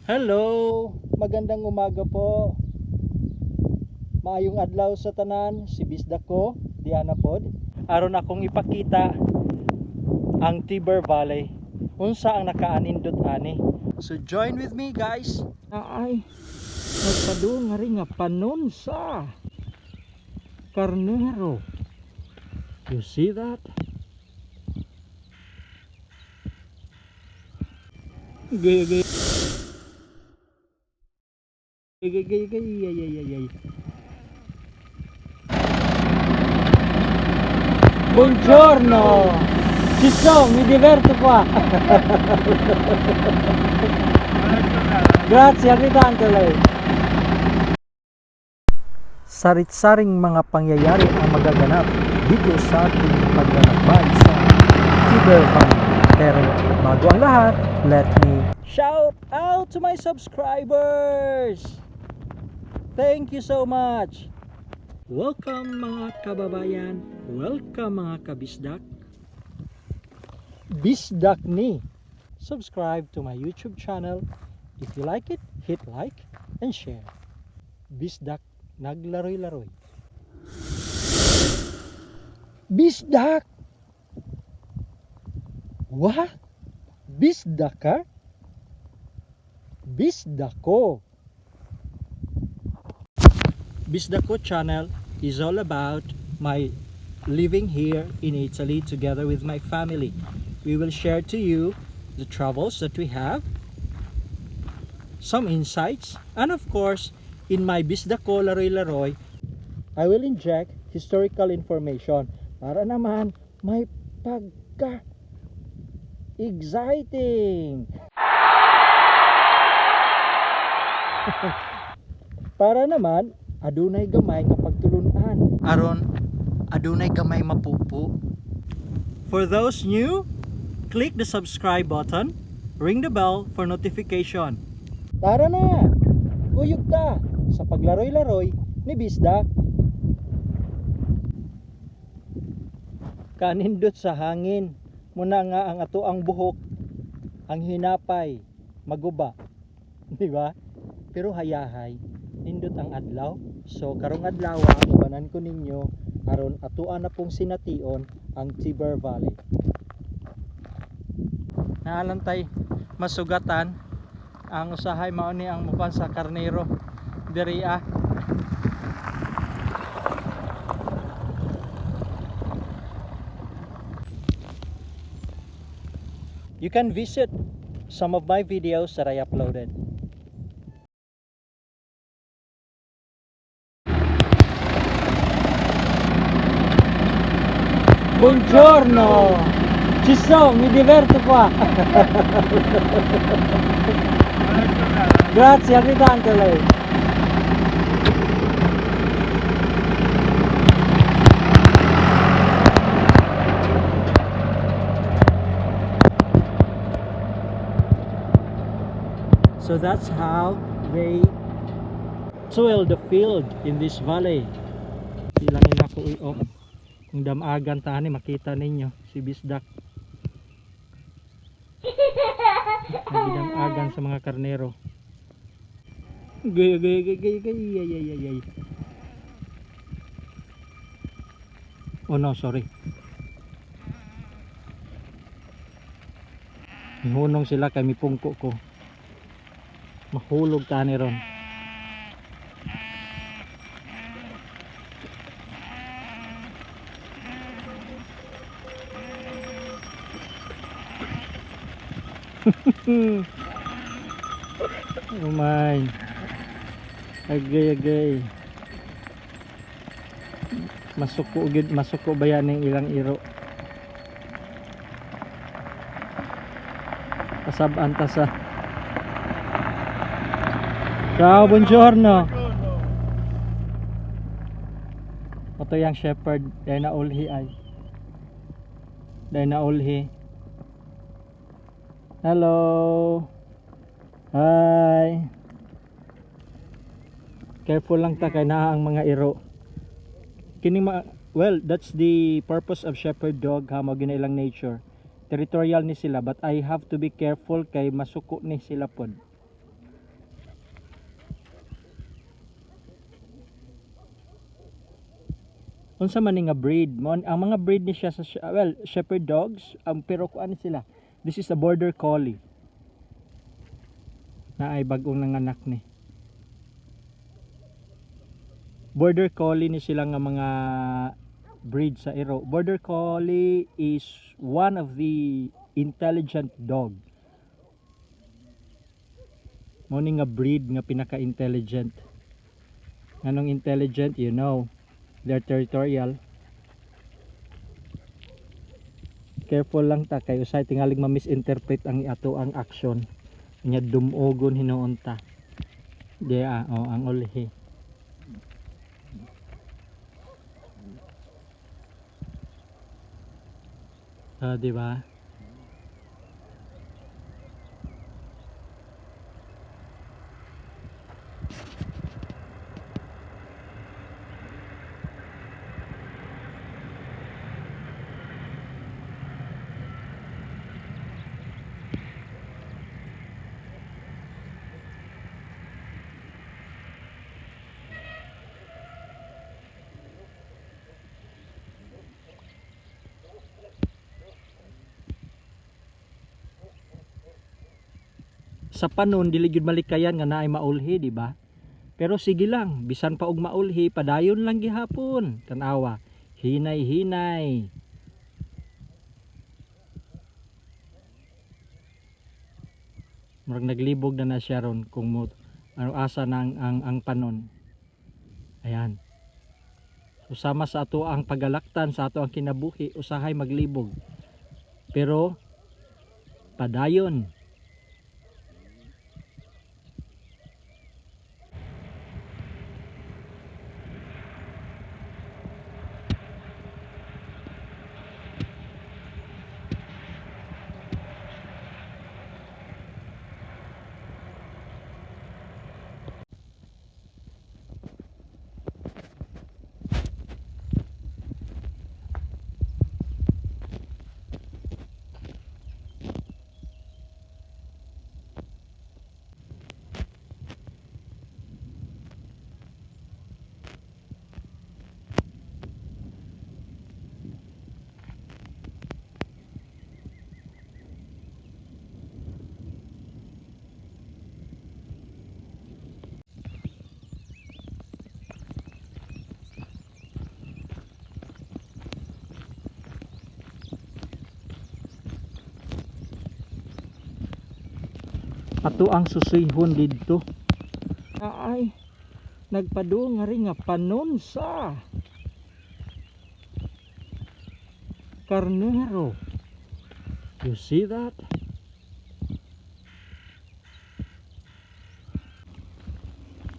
Hello, magandang umaga po. Maayong adlaw sa tanan, si Bisda ko, Diana Pod. Aron akong ipakita ang Tiber Valley. Unsa ang nakaanindot ani. So join with me guys. Ay, nagpadung nga rin nga panon sa karnero. You see that? Gay, gay. Gay, gay, gay, ay, ay, ay, ay. Buongiorno! Ci sono, mi diverto qua! Grazie, altrettanto lei! Sarit-saring mga pangyayari ang magaganap dito sa ating paglalakbay sa Tiber Valley. Pero bago ang lahat, let me shout out to my subscribers! Thank you so much! Welcome mga kababayan, welcome mga kabisdak. Bisdak ni. Subscribe to my YouTube channel. If you like it, hit like and share. Bisdak naglaroy-laroy. Bisdak! What? Bisdak ka? Bisdako. Bisdako channel is all about my living here in Italy together with my family. We will share to you the travels that we have, some insights, and of course, in my Bisdako Laroy-Laroy, I will inject historical information para naman may pagka exciting. Para naman adunay gamay nga pagtulunan aron adunay gamay mapupo. For those new, click the subscribe button, ring the bell for notification. Tara na! Uyog ta sa paglaroy-laroy ni Bisdak. Kanindot sa hangin muna nga ang ato ang buhok ang hinapay maguba, di ba? Pero hayahay nindot ang adlaw. So karong adlaw ibanan ko ninyo aron atuan na pong sination ang Tiber Valley. Naalantay masugatan ang usahay mao ni ang mupan sa karnero diri ah. You can visit some of my videos that I uploaded. Buongiorno! Ci sono, mi diverto qua! Grazie, altrettanto lei! So that's how they soil the field in this valley. Ilangin ako i-off. Kung damagan tani makita ninyo si Bisdak. Nagdamagan sa mga karnero. Gay gay gay gay gay ay ay ay ay. Oh no, sorry. Mihunong sila kay mipungko ko. Mahulog tani ron. Oh my. Agay. Masuko ba yan ng ilang iro? Pasabaan ta sa. Ciao, buongiorno. Ito yung shepherd, dahil na ulhi ay. Dahil na ulhi. Hello. Hi. Careful lang ta kay naa ang mga iro. Well, that's the purpose of shepherd dog, ha, mo ginailang nature. Territorial ni sila, but I have to be careful kay masuko ni sila pod. unsa man ni nga breed mo, ang mga breed ni siya sa well, shepherd dogs, pero kuan sila, this is a border collie na ay bagong nanganak ni. Border collie ni sila nga mga breed sa iro. Border collie is one of the intelligent dog, mo ni nga breed nga pinaka-intelligent. Anong intelligent? You know, they're territorial. Careful lang ta kay usay tingaling ma-misinterpret ang ato ang action nya dumugon hinuon ta. Ang ulhi. Di ba? Sa panon dili gyud malikayan nga naay maulhi, di ba? Pero sige lang, bisan pa og maulhi, padayon lang gihapon. Tanawa, hinay-hinay. Murag naglibog na siya ron kung ano asa na ang panon. Ayan. So sama sa ato ang pagalaktan, sa ato ang kinabuhi, usahay maglibog. Pero padayon. Ato ang susuyhon didto. Ay, nagpadu nga rin nga panon sa karnero. You see that?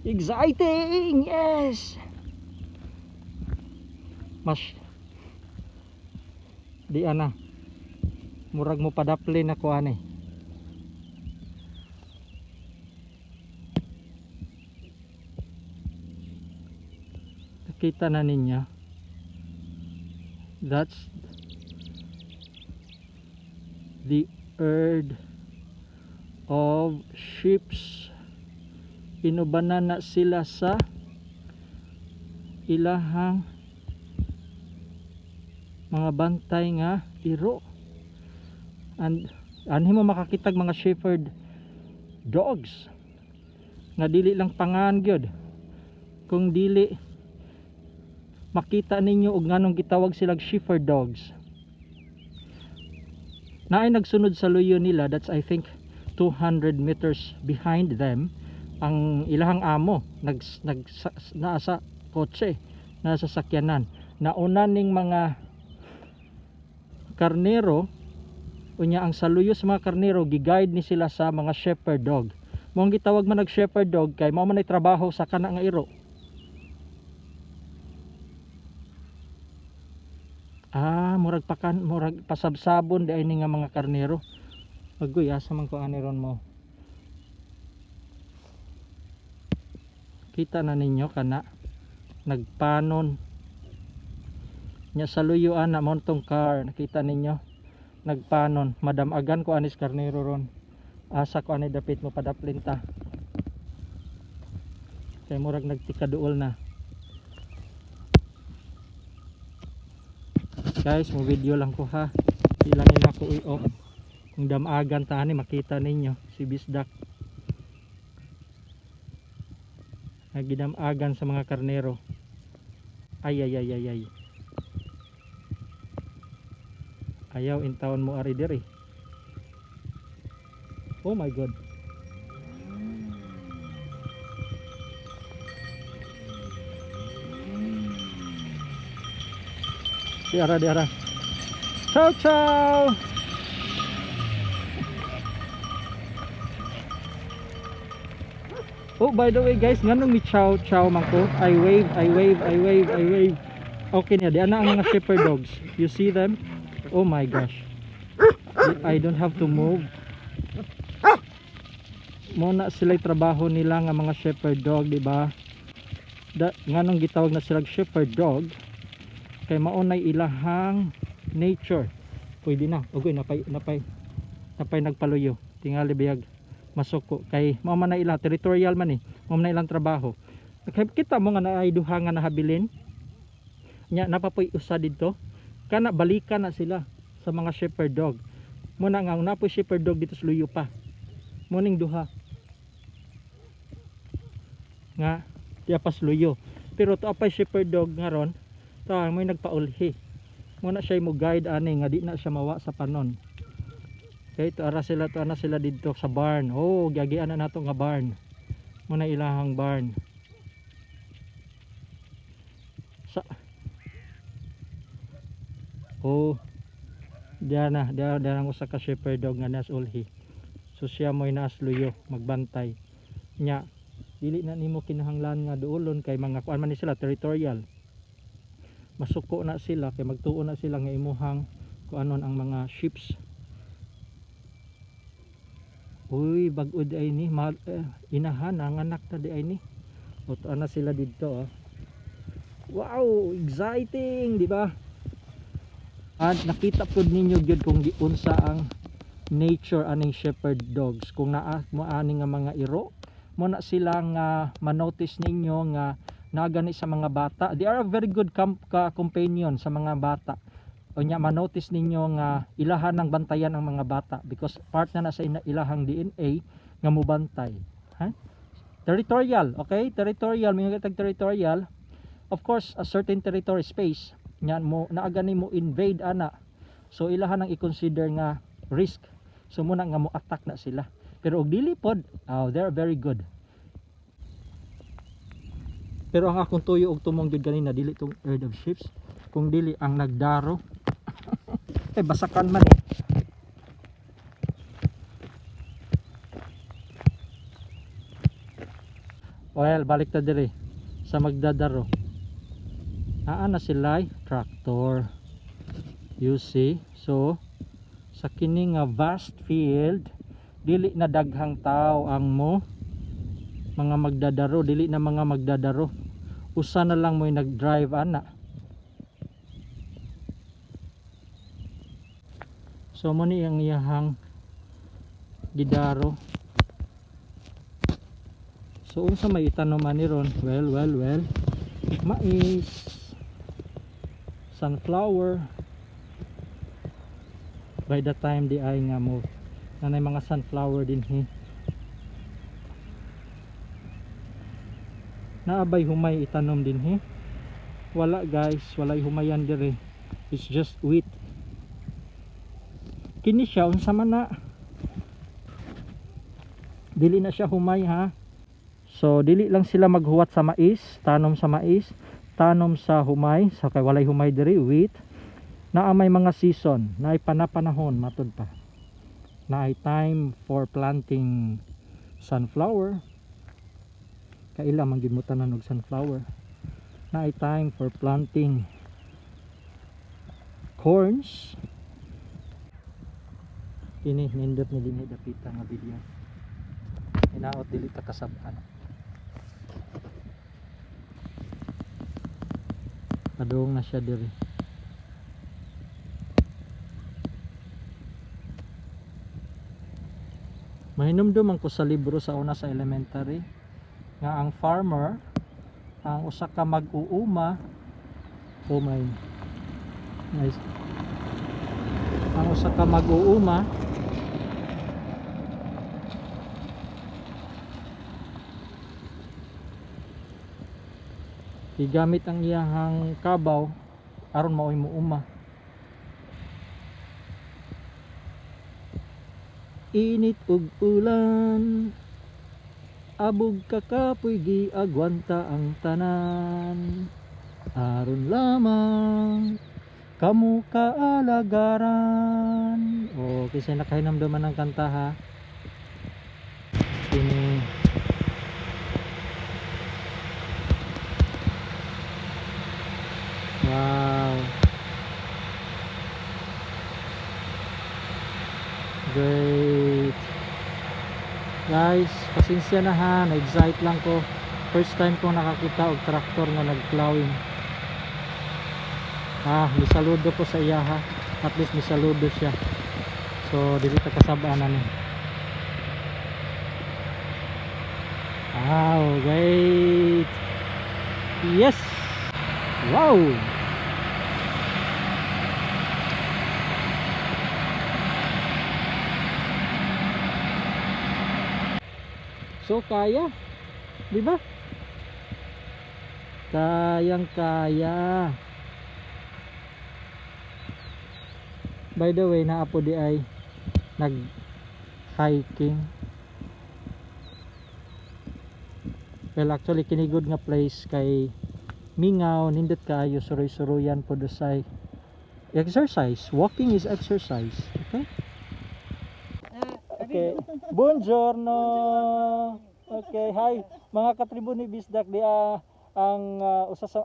Exciting! Yes! Mas di ana. Murag mo padaplin ako ani. Kita na ninyo, that's the herd of sheeps. Inubanan na sila sa ilahang mga bantay nga iro, and anhi mo makakitag mga shepherd dogs nga dili lang pangan gyud, kung dili makita ninyo og nganong gitawag silang shepherd dogs. Naay nagsunod sa luyo nila, that's I think 200 meters behind them. Ang ilahang amo nasa kotse, nasa sakyanan. Nauna ning mga karnero, unya ang saluyo sa mga karnero giguide ni sila sa mga shepherd dog. Mong gitawag man nag shepherd dog kay mao man ay trabaho sa kana nga iro. Murag pasabsabon di ay ni nga mga karnero. Agoy, asa man ko aniron mo. Kita na ninyo kana nagpanon nya sa luyo ana montong car. Nakita ninyo nagpanon, madamagan ko anis karnero ron. Asa ko ani dapit mo padaplinta. Kay murag nagtikaduol na. Guys, mo video lang ko ha. Ilan nila ko i-off. Kung damagan tani makita ninyo si Bisdak. Nagidamagan sa mga karnero. Ay. Ayaw in town mo ari diri. Oh my god. Diara. Ciao. Oh, by the way guys, nganong mi ciao man ko? I wave. Okay na, di ana ang mga shepherd dogs. You see them? Oh my gosh. I don't have to move. Muna sila trabaho nila nga mga shepherd dog, di ba? Nganong gitawag na sila shepherd dog? Kay maunay ilahang nature. Pwede na. Ugoy napay nagpaluyo. Tingali biyag masuko kay mao man na ila territorial man mao man na ilang trabaho. Kay kita mo nga naay duha nga nahabilin. Nya napapoy usa didto. Kana balikan na sila sa mga shepherd dog. Muna nga napoy shepherd dog dito sa luyo pa. Muning duha. Nga diya pas luyo. Pero to apay shepherd dog nga ron ta may nagpaulhi. Muna siya mo guide ani nga di na siya mawa sa panon. Okay, to ana sila dito sa barn. Oh, giagian na nato nga barn. Muna ilahang barn. Oh. Diyan ang usa ka shepherd dog nga nas ulhi. So siya mo'y naasluyo magbantay. Nya dili na nimo kinahanglan nga duolon kay mga kuan man ni sila territorial. Masuko na sila kay magtuo na sila nga imuhang kuanon ang mga sheeps. Uy, bag-od ay ni inahan ang anak ta di ay ni. Oto na sila didto oh. Wow, exciting, di ba? At nakita pud ninyo gyud kung giunsa ang nature aning shepherd dogs. Kung naa mo ani nga mga iro, mo na sila nga manotice ninyo nga nagani sa mga bata. They are a very good companion sa mga bata. O nya manotice ninyo nga ilahan ng bantayan ang mga bata because part na sa ilahang DNA nga mubantay. Ha? Territorial, okay? Territorial, mga katag territorial. Of course, a certain territory space nya mo naagani mo invade ana. So ilahan ang i-consider nga risk. So muna nga mo attack na sila. Pero og dili pod, they're very good. Pero ang akong tuyo og tumong gyud ganina dili tong herd of sheep, kung dili ang nagdaro. Basakan man Well, balik ta diri sa magdadaro. Na sila tractor. You see? So sa kini nga vast field, dili na daghang tao ang mo mga magdadaro, dili na mga magdadaro. Usa na lang mo'y nag-drive ana. So mo ni ang iyahang gidaro. So unsa may itanom ani ron? Well. Mais, sunflower. By the time di ay nga mo nanay mga sunflower din naabay humay itanom din wala guys, walay humayan dire. It's just wheat. Kini siya unsa man na dili na siya humay ha. So dili lang sila maghuwat sa mais, tanom sa mais, tanom sa humay, sa kay walay humay diri wheat. Naa may mga season, naay panahon matud pa. Naay time for planting sunflower. Kaila man gid mo tanan og sunflower. Naay time for planting corns. Kini nindot ni dinhi dapita nga video. Hinaot dili ta kasab-an. Padung na siya diri. Mahinumdum ko sa libro sa una sa elementary nga ang farmer ang usa ka mag-uuma Nice. Ang usa ka mag-uuma. Igamit ang iyang kabaw aron maoy muuma. Init ug ulan, abog kakapoy giagwanta ang tanan. Aron lamang kamu kaalagaran. O kasi nakahinamdaman ng kanta ha. Kini wow. Great. Guys, pasensya na ha, na-excite lang ko. First time ko nakakita og traktor nga nag-plowing. Misaludo ko sa iya ha. At least misaludo siya. So, dili ta kasabaan ni. Wow, great. Yes. Wow. So kaya, di ba? Kayang-kaya. By the way, naapo di ay nag-hiking. Well, actually kinigod nga place kay mingaw, nindot kaayo, suroy-suroyan po dosay. Exercise. Walking is exercise. Okay? Okay. Buongiorno. Okay, hi. Mga katribo ni Bisdak, ang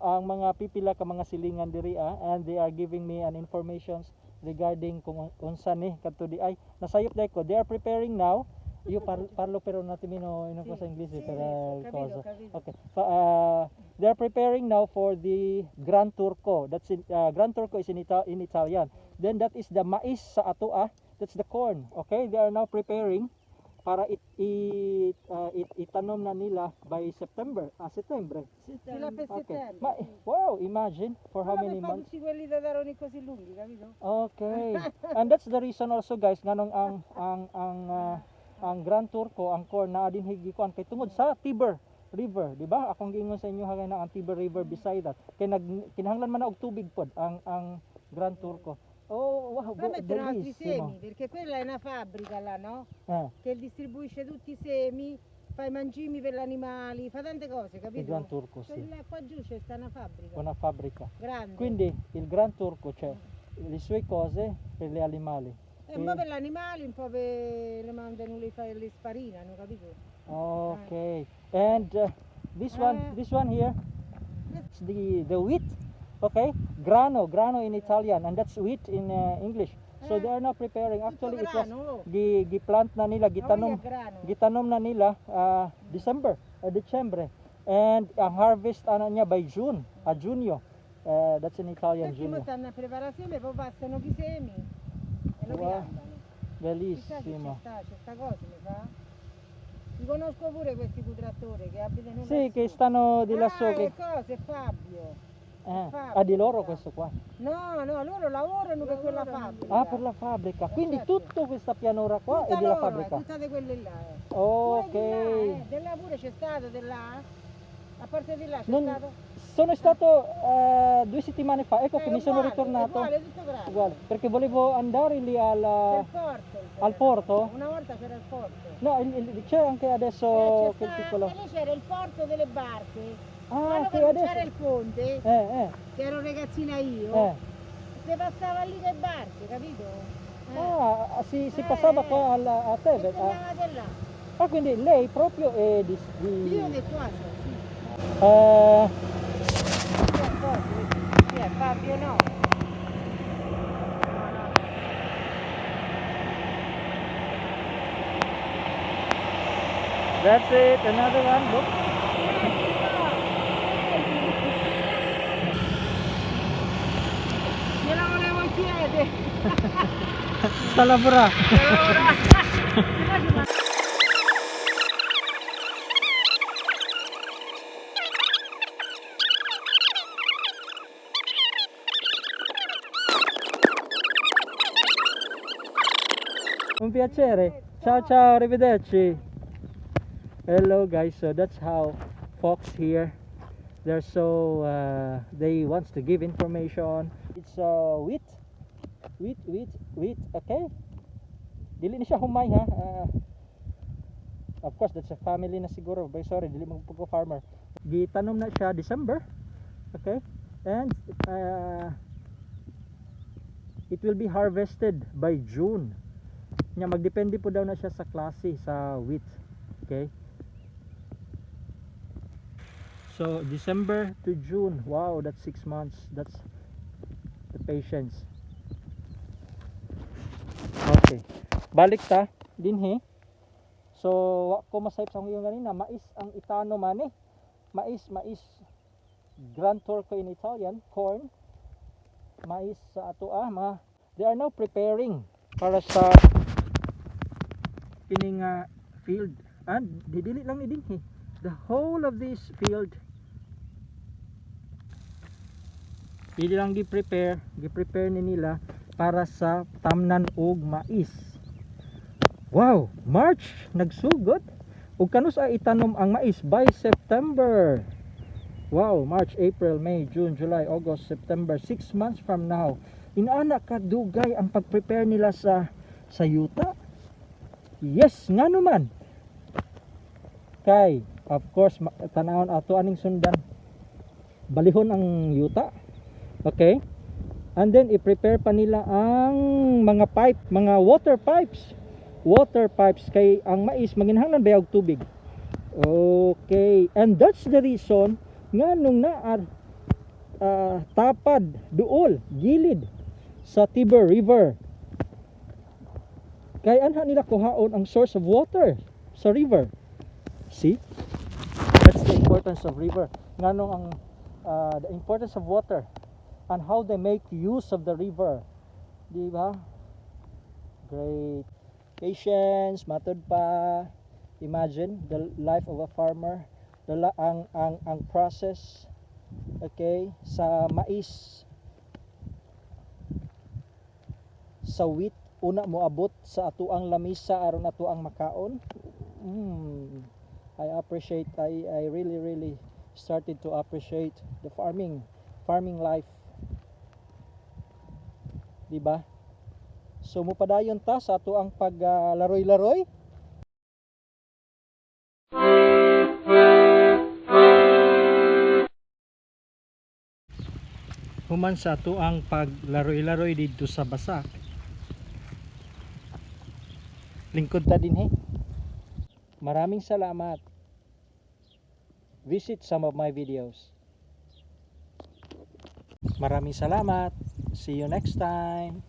ang mga pipila ka mga silingan diri and they are giving me an informations regarding kung unsa ni kadto di ay nasayop dai ko. They are preparing now. Io parlo pero un attimino in cosa inglese per cosa. Okay. They are preparing now for the Gran Turco. That's Gran Turco is in Italian. Then that is the mais sa ato that's the corn. Okay, they are now preparing para itanom na nila by September. Settembre. Sila per Okay. settembre. Wow, imagine for how many months? Tutti quelli da daroni così lunghi, capito? Okay. And that's the reason also guys nganong ang Gran Turco, ang corn na din higikuan kay tungod sa Tiber River, di ba? Akong giingon sa inyo hagay na ang Tiber River beside that. Kay kinahanglan man na og tubig pod ang Gran Turco. Oh, wow, Però mettono altri bellissimo. semi, perché quella è una fabbrica là, no? Eh, Che distribuisce tutti i semi, fa i mangimi per gli animali, fa tante cose, il Gran capito? Turco, sì. Quella qua giù c'è sta una fabbrica, Una fabbrica. grande. Quindi il Gran Turco c'è le sue cose per gli animali. Un po' per gli animali, un po' per le mandano le sparinano, capito? Okay. And this one here, it's the wheat. Okay, grano in Italian, and that's wheat in English. So they are now preparing. Actually, it was grano. giplant na nila, Gitanom. Grano. gitanom na nila December, and ang harvest niya by June, Junio. That's in Italian, Perché mo Junio. stanno a preparazione, poi passano i semi e lo Wow. piantano. Chissà che Bellissimo. c'è sta cosa, mi fa? Li conosco pure questi trattori che abitano Sì, lassù. che stanno di lassù. Che cosa? È Fabio. Di loro questo qua. No, loro lavorano per quella fabbrica. Ah, per la fabbrica. Quindi tutta questa pianura qua è Tutta della loro, fabbrica. tutte quelle là. Ok. Pure di là pure c'è stato, di là? A parte di là c'è Non- stato? Sono stato 2 settimane fa, ecco che mi sono uguale, ritornato. Uguale, tutto grande. Uguale, perché volevo andare lì C'è il porto. al porto. Una volta c'era il porto. No, c'è anche adesso quel piccolo. E lì c'era il porto delle barche. Ah, Quando che c'era adesso. il ponte, Eh. che ero ragazzina io, Eh. si passava lì le barche, capito? Si passava qua a E Teve. tornavate là. Quindi lei proprio è di. Io di qua, sì. Chi è Fabio? No. That's it, another one. Look. Gliela volevo chiedere. Salabra. piacere. Ciao ciao, arrivederci. Hello guys, so that's how folks here, they're so they wants to give information. It's wheat, okay. Dili ni siya humay ha. Of course that's a family na siguro, but sorry, dili mo pagko farmer. Gitanom na siya December, okay, and it will be harvested by June. Nya magdepende po daw na siya sa klase sa wheat, okay. So December to June, wow, that's 6 months. That's the patience. Okay, balik ta dinhi. So wa ko masayop sa yung ganina, mais ang itano man eh. Mais grantor ko in Italian, corn. Mais sa ato they are now preparing para sa kining field, and didili lang ni dinhi. The whole of this field dili lang gi-prepare ni nila para sa tamnan og mais. Wow, March nagsugod ug kanus ay itanom ang mais by September. Wow, March, April, May, June, July, August, September, 6 months from now. Inaana kadugay ang pag-prepare nila sa yuta. Yes, ngano man. Kay of course tanawon ato aning sundan. Balihon ang yuta. Okay? And then i-prepare pa nila ang mga pipe, mga water pipes kay ang mais manginhanglan ba og tubig. Okay, and that's the reason nga nung naa tapad duol gilid sa Tiber River, kay anha nila kuhaon ang source of water sa river. See, that's the importance of river. Nganong ang the importance of water and how they make use of the river, di ba? Great. Patience, matod pa. Imagine the life of a farmer, ang process, okay, sa mais, sa wheat, una moabot sa atuang lamisa aron atuang makaon. I really started to appreciate the farming life, di ba? So mupadayon ta sa atuang paglaroy-laroy. Human sa atuang paglaroy-laroy dito sa Basak. Lingkod ta dinhi. Maraming salamat. Visit some of my videos. Maraming salamat. See you next time.